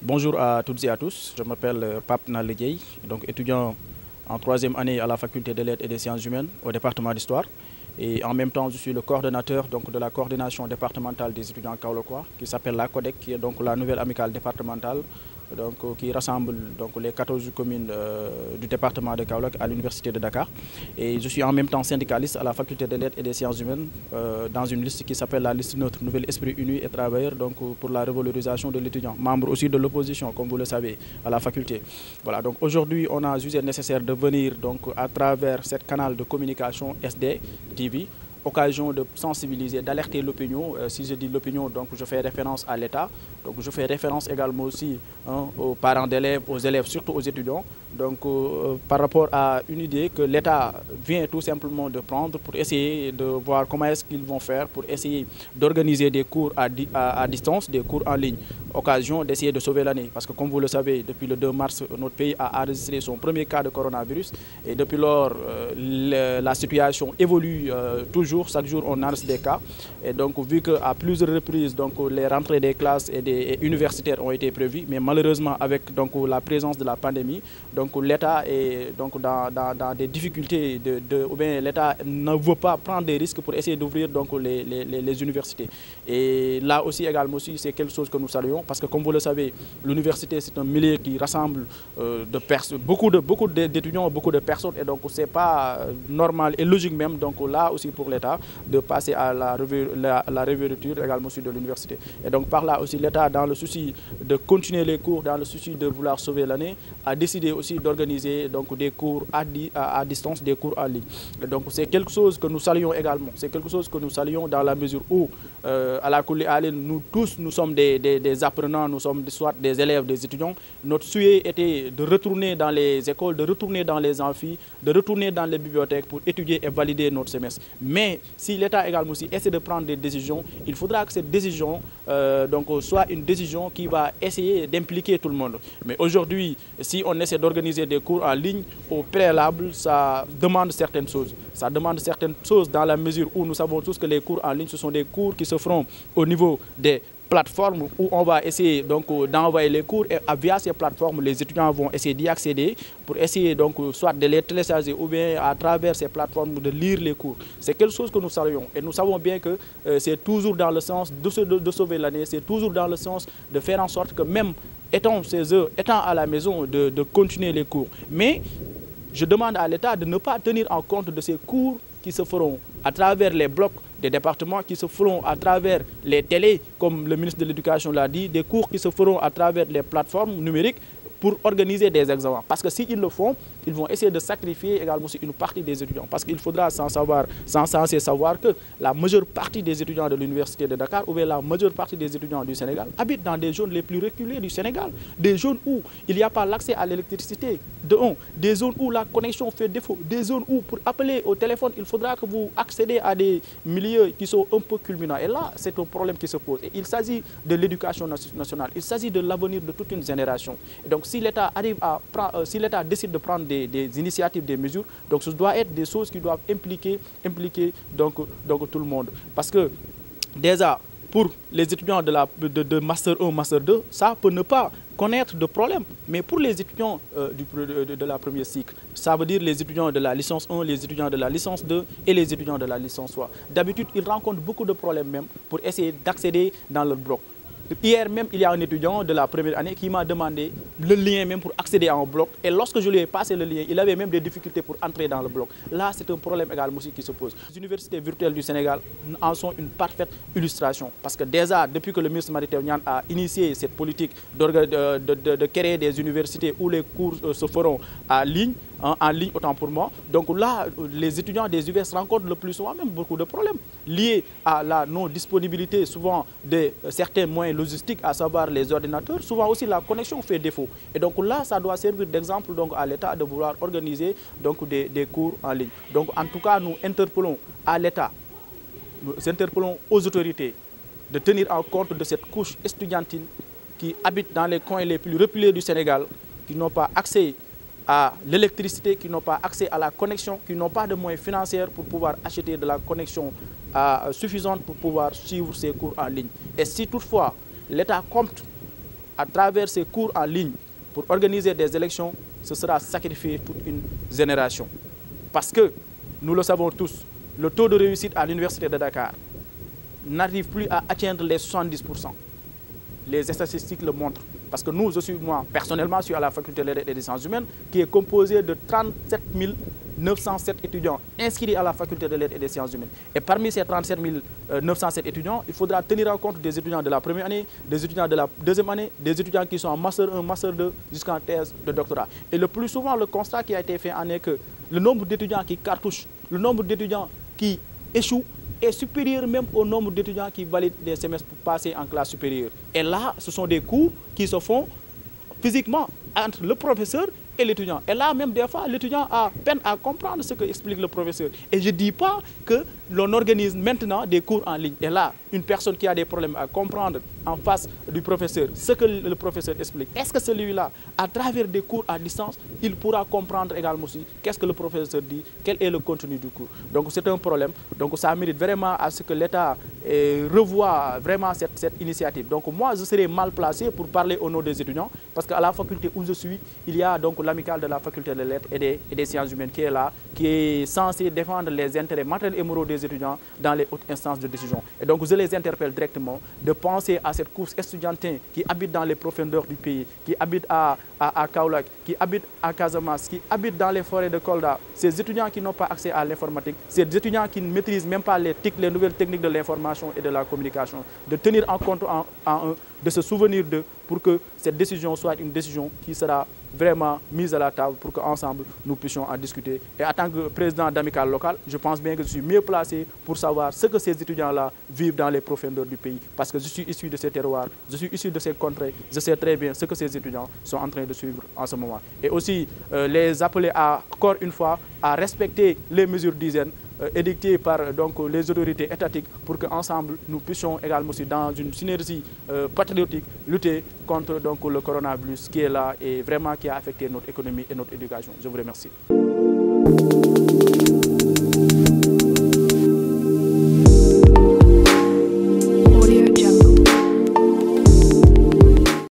Bonjour à toutes et à tous, je m'appelle Pape Nalé, donc étudiant en troisième année à la faculté des lettres et des sciences humaines au département d'histoire. Et en même temps, je suis le coordonnateur donc, de la coordination départementale des étudiants kaolackois qui s'appelle la CODEC, qui est donc la nouvelle amicale départementale donc, qui rassemble donc, les 14 communes du département de Kaolack à l'université de Dakar. Et je suis en même temps syndicaliste à la faculté des lettres et des sciences humaines dans une liste qui s'appelle la liste Notre Nouvel Esprit Uni et Travailleur donc, pour la revalorisation de l'étudiant, membre aussi de l'opposition comme vous le savez à la faculté. Voilà, donc aujourd'hui on a jugé nécessaire de venir donc, à travers ce canal de communication SD TV, occasion de sensibiliser, d'alerter l'opinion. Si je dis l'opinion, donc je fais référence à l'État. Donc je fais référence également aussi aux parents d'élèves, aux élèves, surtout aux étudiants. Donc par rapport à une idée que l'État vient tout simplement de prendre pour essayer de voir comment est-ce qu'ils vont faire pour essayer d'organiser des cours à distance, des cours en ligne. Occasion d'essayer de sauver l'année. Parce que comme vous le savez, depuis le 2 mars, notre pays a enregistré son premier cas de coronavirus. Et depuis lors, la situation évolue toujours. Chaque jour, on enregistre des cas. Et donc, vu qu'à plusieurs reprises, donc, les rentrées des classes et des universitaires ont été prévues, mais malheureusement, avec donc, la présence de la pandémie, l'État est donc, dans des difficultés, ou bien l'État ne veut pas prendre des risques pour essayer d'ouvrir les universités. Et là aussi, également, c'est quelque chose que nous saluons, parce que comme vous le savez, l'université, c'est un milieu qui rassemble beaucoup d'étudiants, beaucoup de personnes, et donc, ce n'est pas normal et logique même, donc là aussi pour l'État, de passer à la réouverture également de l'université. Et donc par là aussi l'État, dans le souci de continuer les cours, dans le souci de vouloir sauver l'année, a décidé aussi d'organiser des cours à distance, des cours en ligne. Et donc c'est quelque chose que nous saluons également. C'est quelque chose que nous saluons dans la mesure où, à la Kouli Allen, nous tous, nous sommes des apprenants, nous sommes soit des élèves, des étudiants. Notre souhait était de retourner dans les écoles, de retourner dans les amphis, de retourner dans les bibliothèques pour étudier et valider notre semestre. Mais si l'État également aussi essaie de prendre des décisions, il faudra que cette décision soit une décision qui va essayer d'impliquer tout le monde. Mais aujourd'hui, si on essaie d'organiser des cours en ligne, au préalable, ça demande certaines choses. Ça demande certaines choses dans la mesure où nous savons tous que les cours en ligne, ce sont des cours qui se feront au niveau des plateformes où on va essayer d'envoyer les cours et via ces plateformes, les étudiants vont essayer d'y accéder pour essayer soit de les télécharger ou bien à travers ces plateformes de lire les cours. C'est quelque chose que nous saluons et nous savons bien que c'est toujours dans le sens de sauver l'année, c'est toujours dans le sens de faire en sorte que même étant à la maison, de continuer les cours. Mais je demande à l'État de ne pas tenir en compte de ces cours qui se feront à travers les blocs des départements, qui se feront à travers les télés, comme le ministre de l'Éducation l'a dit, des cours qui se feront à travers les plateformes numériques pour organiser des examens. Parce que s'ils le font, ils vont essayer de sacrifier également une partie des étudiants. Parce qu'il faudra savoir que la majeure partie des étudiants de l'université de Dakar, ou bien la majeure partie des étudiants du Sénégal, habitent dans des zones les plus reculées du Sénégal. Des zones où il n'y a pas l'accès à l'électricité, des zones où la connexion fait défaut, des zones où pour appeler au téléphone, il faudra que vous accédez à des milieux qui sont un peu culminants. Et là, c'est un problème qui se pose. Et il s'agit de l'éducation nationale, il s'agit de l'avenir de toute une génération. Et donc, si l'État décide de prendre des initiatives, des mesures, donc ce doit être des choses qui doivent impliquer tout le monde. Parce que déjà, pour les étudiants de Master 1, Master 2, ça peut ne pas connaître de problème. Mais pour les étudiants de la première cycle, ça veut dire les étudiants de la licence 1, les étudiants de la licence 2 et les étudiants de la licence 3. D'habitude, ils rencontrent beaucoup de problèmes même pour essayer d'accéder dans leur bloc. Hier même, il y a un étudiant de la première année qui m'a demandé le lien même pour accéder à un bloc. Et lorsque je lui ai passé le lien, il avait même des difficultés pour entrer dans le bloc. Là, c'est un problème également aussi qui se pose. Les universités virtuelles du Sénégal en sont une parfaite illustration. Parce que déjà, depuis que le ministre Mary Teuw Niane a initié cette politique de créer des universités où les cours se feront en ligne autant pour moi. Donc là, les étudiants des UVS rencontrent le plus souvent même beaucoup de problèmes liés à la non-disponibilité souvent de certains moyens logistiques, à savoir les ordinateurs. Souvent aussi la connexion fait défaut. Et donc là, ça doit servir d'exemple à l'État de vouloir organiser des cours en ligne. Donc en tout cas, nous interpellons à l'État, nous interpellons aux autorités de tenir en compte de cette couche estudiantine qui habite dans les coins les plus reculés du Sénégal, qui n'ont pas accès à l'électricité, qui n'ont pas accès à la connexion, qui n'ont pas de moyens financiers pour pouvoir acheter de la connexion suffisante pour pouvoir suivre ces cours en ligne. Et si toutefois l'État compte à travers ces cours en ligne pour organiser des élections, ce sera sacrifier toute une génération. Parce que, nous le savons tous, le taux de réussite à l'Université de Dakar n'arrive plus à atteindre les 70%. Les statistiques le montrent. Parce que moi, personnellement, je suis à la faculté des lettres et des sciences humaines, qui est composée de 37 907 étudiants inscrits à la faculté des lettres et des sciences humaines. Et parmi ces 37 907 étudiants, il faudra tenir en compte des étudiants de la première année, des étudiants de la deuxième année, des étudiants qui sont en master 1, master 2, jusqu'en thèse de doctorat. Et le plus souvent, le constat qui a été fait en est que le nombre d'étudiants qui cartouchent, le nombre d'étudiants qui échouent, est supérieur même au nombre d'étudiants qui valident des semestres pour passer en classe supérieure. Et là, ce sont des cours qui se font physiquement entre le professeur et l'étudiant. Et là, même des fois, l'étudiant a peine à comprendre ce que explique le professeur. Et je ne dis pas que l'on organise maintenant des cours en ligne. Et là, une personne qui a des problèmes à comprendre en face du professeur ce que le professeur explique, est-ce que celui-là, à travers des cours à distance, il pourra comprendre également aussi qu'est-ce que le professeur dit, quel est le contenu du cours. Donc c'est un problème. Donc ça mérite vraiment à ce que l'État revoie vraiment cette initiative. Donc moi, je serais mal placé pour parler au nom des étudiants, parce qu'à la faculté où je suis, il y a donc l'amicale de la faculté des lettres et des sciences humaines qui est là, qui est censé défendre les intérêts matériels et moraux des étudiants dans les hautes instances de décision. Et donc je les interpelle directement de penser à cette course estudiantine qui habite dans les profondeurs du pays, qui habite à Kaolack, qui habite à Casamance, qui habite dans les forêts de Kolda. Ces étudiants qui n'ont pas accès à l'informatique, ces étudiants qui ne maîtrisent même pas les TIC, les nouvelles techniques de l'information et de la communication, de tenir en compte de se souvenir d'eux pour que cette décision soit une décision qui sera vraiment mise à la table pour qu'ensemble nous puissions en discuter. Et en tant que président d'amicale locale, je pense bien que je suis mieux placé pour savoir ce que ces étudiants-là vivent dans les profondeurs du pays. Parce que je suis issu de ces terroirs, je suis issu de ces contrées, je sais très bien ce que ces étudiants sont en train de suivre en ce moment. Et aussi les appeler encore une fois à respecter les mesures d'hygiène édictées par donc, les autorités étatiques pour qu'ensemble nous puissions également aussi dans une synergie patriotique lutter contre donc, le coronavirus qui est là et vraiment qui a affecté notre économie et notre éducation. Je vous remercie.